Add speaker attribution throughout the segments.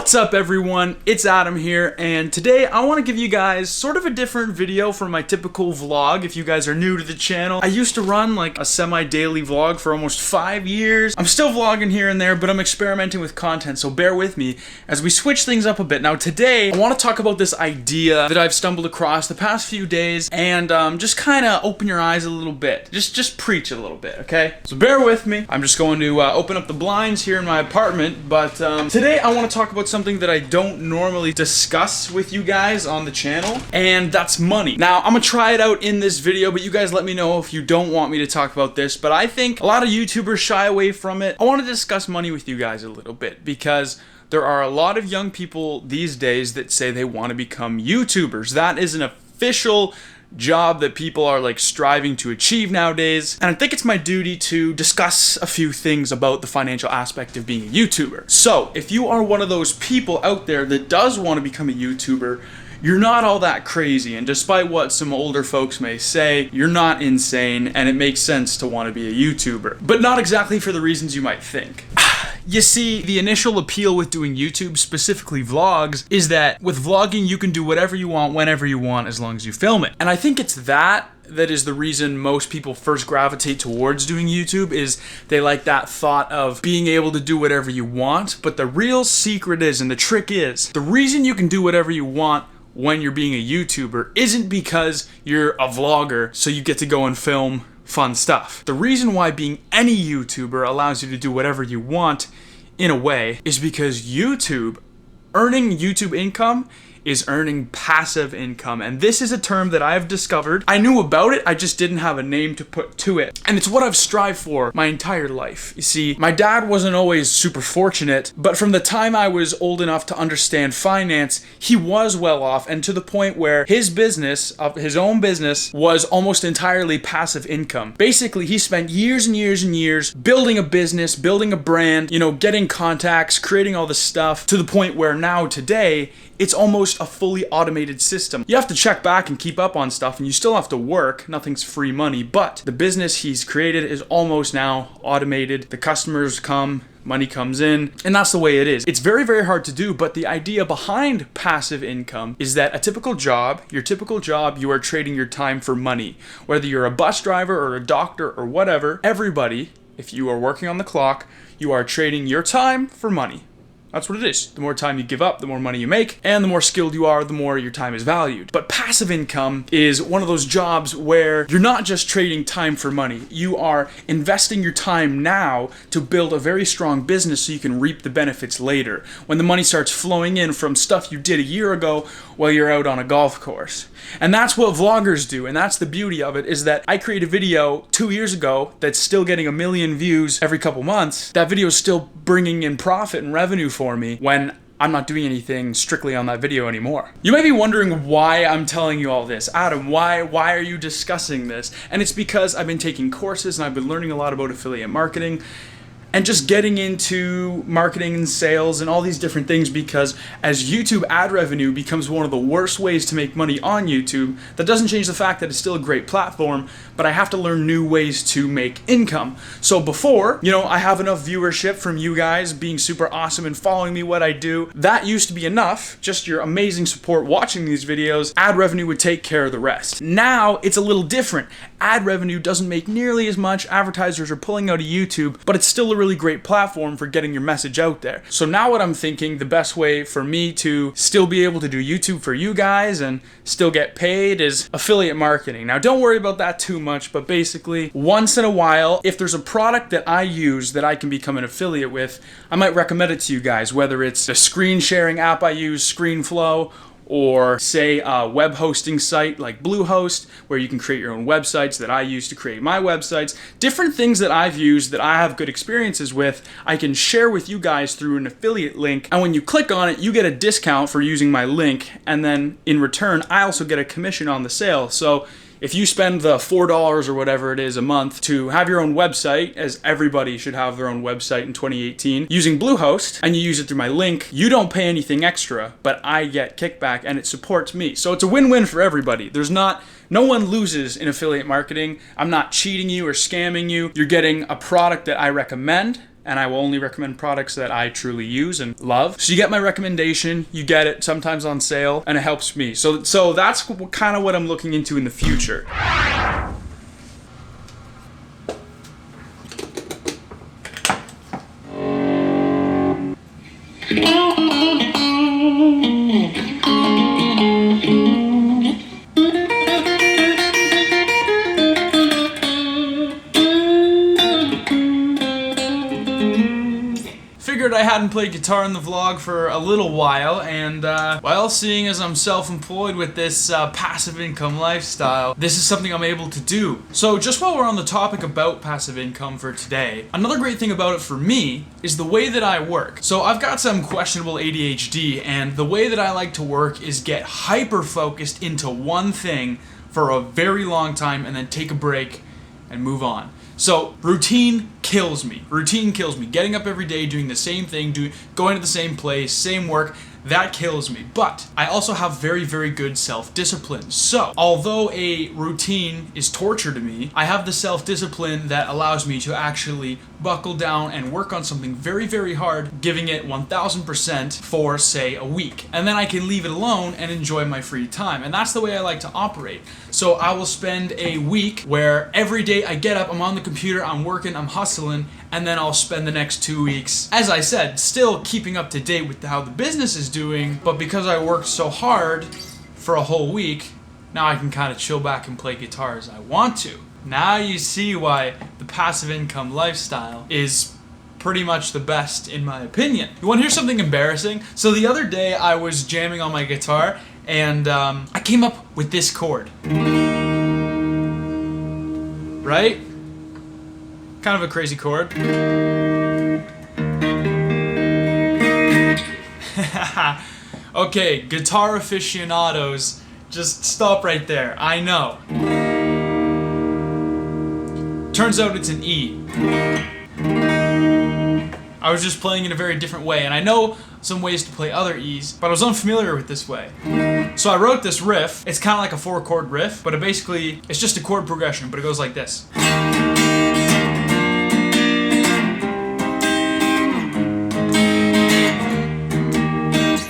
Speaker 1: What's up everyone, it's Adam here, and today I want to give you guys sort of a different video from my typical vlog. If you guys are new to the channel, I used to run like a semi-daily vlog for almost 5 years. I'm still vlogging here and there, but I'm experimenting with content, so bear with me as we switch things up a bit. Now today, I want to talk about this idea that I've stumbled across the past few days and just kind of open your eyes a little bit. Just preach a little bit, okay? So bear with me. I'm just going to open up the blinds here in my apartment, but today I want to talk about something that I don't normally discuss with you guys on the channel, and that's money. Now, I'm gonna try it out in this video, but you guys let me know if you don't want me to talk about this, but I think a lot of YouTubers shy away from it. I want to discuss money with you guys a little bit, because there are a lot of young people these days that say they want to become YouTubers. That is an official job that people are like striving to achieve nowadays, and I think it's my duty to discuss a few things about the financial aspect of being a YouTuber. So if you are one of those people out there that does want to become a YouTuber, you're not all that crazy, and despite what some older folks may say, you're not insane, and it makes sense to want to be a YouTuber, but not exactly for the reasons you might think. You see, the initial appeal with doing YouTube, specifically vlogs, is that with vlogging you can do whatever you want, whenever you want, as long as you film it. And I think it's that is the reason most people first gravitate towards doing YouTube, is they like that thought of being able to do whatever you want. But the real secret is, and the trick is, the reason you can do whatever you want when you're being a YouTuber isn't because you're a vlogger, so you get to go and film fun stuff. The reason why being any YouTuber allows you to do whatever you want, in a way, is because earning YouTube income is earning passive income. And this is a term that I've discovered. I knew about it, I just didn't have a name to put to it. And it's what I've strived for my entire life. You see, my dad wasn't always super fortunate, but from the time I was old enough to understand finance, he was well off, and to the point where his own business, was almost entirely passive income. Basically, he spent years and years and years building a business, building a brand, you know, getting contacts, creating all this stuff, to the point where now today, it's almost a fully automated system. You have to check back and keep up on stuff, and you still have to work. Nothing's free money, but the business he's created is almost now automated. The customers come, money comes in, and that's the way it is. It's very, very hard to do, but the idea behind passive income is that your typical job, you are trading your time for money. Whether you're a bus driver or a doctor or whatever, everybody, if you are working on the clock, you are trading your time for money. That's what it is. The more time you give up, the more money you make, and the more skilled you are, the more your time is valued. But passive income is one of those jobs where you're not just trading time for money. You are investing your time now to build a very strong business so you can reap the benefits later, when the money starts flowing in from stuff you did a year ago while you're out on a golf course. And that's what vloggers do, and that's the beauty of it, is that I created a video 2 years ago that's still getting 1 million views every couple months. That video is still bringing in profit and revenue for me when I'm not doing anything strictly on that video anymore. You may be wondering why I'm telling you all this. Adam, why are you discussing this? And it's because I've been taking courses and I've been learning a lot about affiliate marketing, and just getting into marketing and sales and all these different things, because as YouTube ad revenue becomes one of the worst ways to make money on YouTube, that doesn't change the fact that it's still a great platform, but I have to learn new ways to make income. So before, you know, I have enough viewership from you guys being super awesome and following me what I do. That used to be enough, just your amazing support watching these videos. Ad revenue would take care of the rest. Now it's a little different. Ad revenue doesn't make nearly as much, advertisers are pulling out of YouTube, but it's still a really great platform for getting your message out there. So now what I'm thinking, the best way for me to still be able to do YouTube for you guys and still get paid is affiliate marketing. Now don't worry about that too much, but basically once in a while, if there's a product that I use that I can become an affiliate with, I might recommend it to you guys, whether it's a screen sharing app I use, ScreenFlow, or say a web hosting site like Bluehost, where you can create your own websites that I use to create my websites. Different things that I've used that I have good experiences with, I can share with you guys through an affiliate link, and when you click on it, you get a discount for using my link, and then in return, I also get a commission on the sale. So if you spend the $4 or whatever it is a month to have your own website, as everybody should have their own website in 2018, using Bluehost, and you use it through my link, you don't pay anything extra, but I get kickback and it supports me. So it's a win-win for everybody. No one loses in affiliate marketing. I'm not cheating you or scamming you. You're getting a product that I recommend, and I will only recommend products that I truly use and love. So you get my recommendation, you get it sometimes on sale, and it helps me. So that's kind of what I'm looking into in the future. Figured I hadn't played guitar in the vlog for a little while, and well, seeing as I'm self-employed with this passive income lifestyle, this is something I'm able to do. So just while we're on the topic about passive income for today, another great thing about it for me is the way that I work. So I've got some questionable ADHD, and the way that I like to work is get hyper-focused into one thing for a very long time and then take a break and move on. So routine kills me. Routine kills me. Getting up every day, doing the same thing, going to the same place, same work, that kills me. But I also have very, very good self-discipline. So although a routine is torture to me, I have the self-discipline that allows me to actually buckle down and work on something very, very hard, giving it 1000% for, say, a week. And then I can leave it alone and enjoy my free time. And that's the way I like to operate. So I will spend a week where every day I get up, I'm on the computer, I'm working, I'm hustling, and then I'll spend the next 2 weeks, as I said, still keeping up to date with how the business is doing, but because I worked so hard for a whole week, now I can kind of chill back and play guitar as I want to. Now you see why the passive income lifestyle is pretty much the best in my opinion. You want to hear something embarrassing? So the other day I was jamming on my guitar and I came up with this chord. Right? Kind of a crazy chord. Okay, guitar aficionados, just stop right there. I know. Turns out it's an E. I was just playing in a very different way, and I know some ways to play other E's, but I was unfamiliar with this way. So I wrote this riff. It's kind of like a 4-chord riff, but it's just a chord progression, but it goes like this.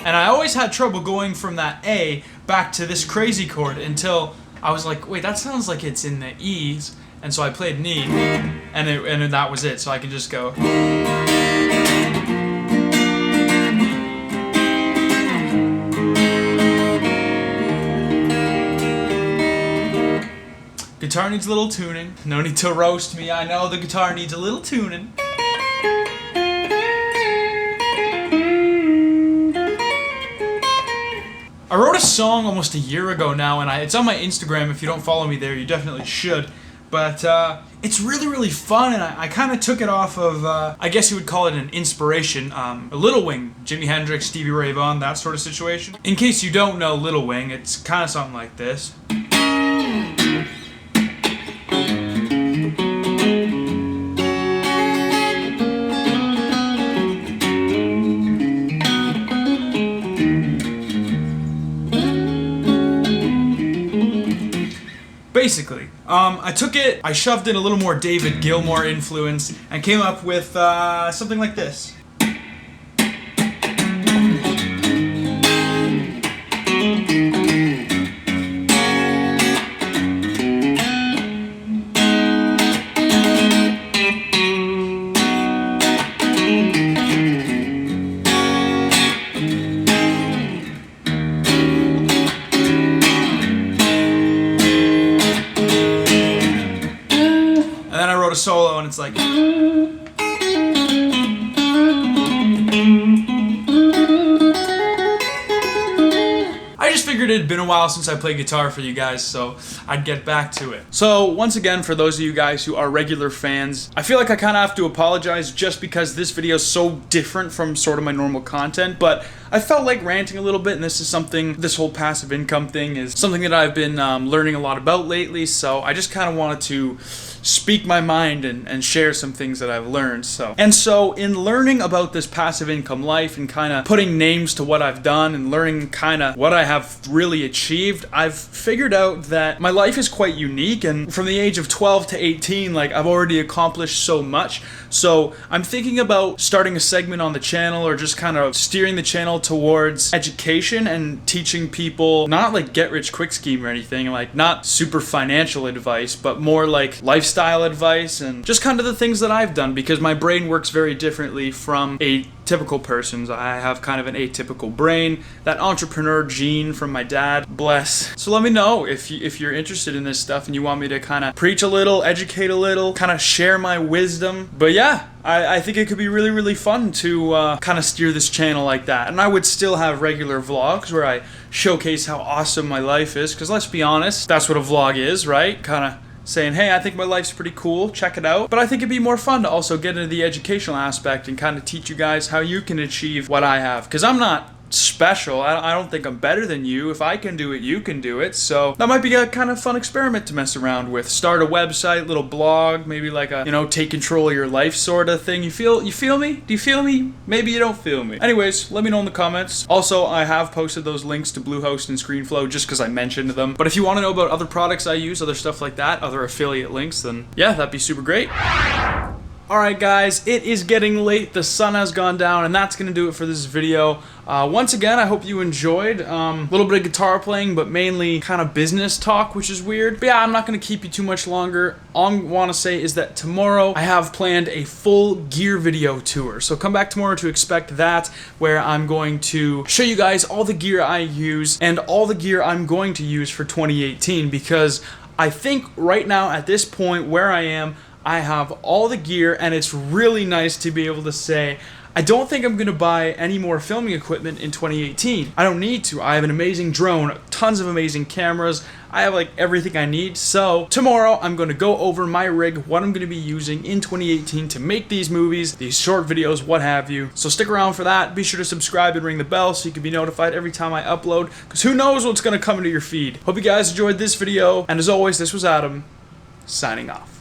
Speaker 1: And I always had trouble going from that A back to this crazy chord until I was like, wait, that sounds like it's in the E's. And so I played an E, and that was it. So I can just go. Guitar needs a little tuning. No need to roast me. I know the guitar needs a little tuning. I wrote a song almost a year ago now, and it's on my Instagram. If you don't follow me there, you definitely should. But it's really, really fun, and I kind of took it off of, I guess you would call it an inspiration. Little Wing, Jimi Hendrix, Stevie Ray Vaughan, that sort of situation. In case you don't know Little Wing, it's kind of something like this. Basically, I took it, I shoved in a little more David Gilmour influence, and came up with something like this. And then I wrote a solo, and it's like. I just figured it had been a while since I played guitar for you guys, so I'd get back to it. So once again, for those of you guys who are regular fans, I feel like I kind of have to apologize just because this video is so different from sort of my normal content, but I felt like ranting a little bit, and this whole passive income thing is something that I've been learning a lot about lately, so I just kind of wanted to speak my mind and share some things that I've learned. So in learning about this passive income life and kind of putting names to what I've done and learning kind of what I have really achieved, I've figured out that my life is quite unique, and from the age of 12 to 18, like, I've already accomplished so much. So I'm thinking about starting a segment on the channel, or just kind of steering the channel towards education and teaching people, not like get rich quick scheme or anything, like not super financial advice, but more like lifestyle advice and just kind of the things that I've done, because my brain works very differently from a typical person's. I have kind of an atypical brain, that entrepreneur gene from my dad, bless. So let me know if you're interested in this stuff and you want me to kind of preach a little, educate a little, kind of share my wisdom. But yeah, I think it could be really, really fun to kind of steer this channel like that. And I would still have regular vlogs where I showcase how awesome my life is, because let's be honest, that's what a vlog is, right? Kind of saying, hey, I think my life's pretty cool, check it out. But I think it'd be more fun to also get into the educational aspect and kind of teach you guys how you can achieve what I have. Because I'm not special. I don't think I'm better than you. If I can do it, you can do it. So that might be a kind of fun experiment to mess around with. Start a website, little blog, maybe like a, take control of your life sort of thing. You feel me? Do you feel me? Maybe you don't feel me. Anyways, let me know in the comments. Also, I have posted those links to Bluehost and ScreenFlow just because I mentioned them. But if you want to know about other products I use, other stuff like that, other affiliate links, then yeah, that'd be super great. Alright guys, it is getting late, the sun has gone down, and that's going to do it for this video. Once again, I hope you enjoyed. A little bit of guitar playing, but mainly kind of business talk, which is weird. But yeah, I'm not going to keep you too much longer. All I want to say is that tomorrow I have planned a full gear video tour. So come back tomorrow to expect that, where I'm going to show you guys all the gear I use and all the gear I'm going to use for 2018, because I think right now at this point where I am, I have all the gear, and it's really nice to be able to say, I don't think I'm going to buy any more filming equipment in 2018. I don't need to. I have an amazing drone, tons of amazing cameras. I have like everything I need. So tomorrow I'm going to go over my rig, what I'm going to be using in 2018 to make these movies, these short videos, what have you. So stick around for that. Be sure to subscribe and ring the bell so you can be notified every time I upload, because who knows what's going to come into your feed. Hope you guys enjoyed this video, and as always, this was Adam, signing off.